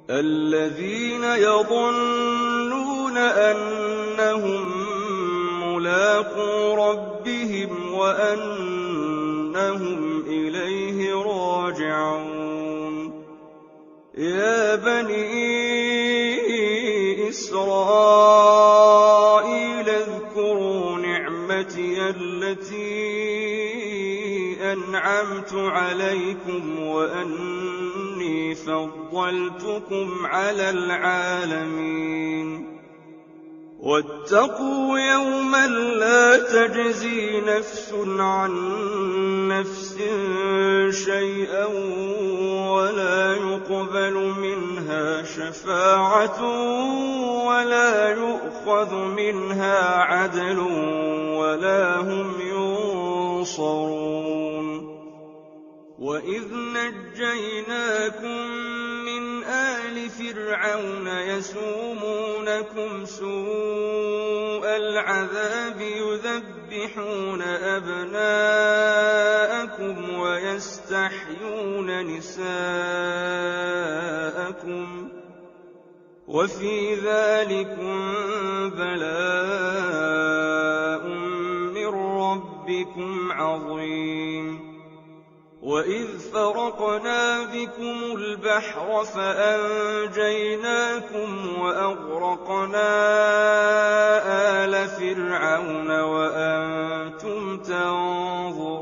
الذين يظنون أنهم ملاقو ربهم وأنهم إليه راجعون. يا بني إسرائيل اذكروا نعمتي التي أنعمت عليكم وأني فضلتكم على العالمين. واتقوا يوما لا تجزي نفس عن نفس شيئا ولا يقبل منها شفاعة ولا يؤخذ منها عدل ولا هم ينصرون. وإذ نجيناكم من آل فرعون يسومونكم سوء العذاب يذبحون أبناءكم ويستحيون نساءكم وفي ذلكم بلاء من ربكم عظيم. وإذ فرقنا بكم البحر فأنجيناكم وأغرقنا آل فرعون وأنتم تنظرون.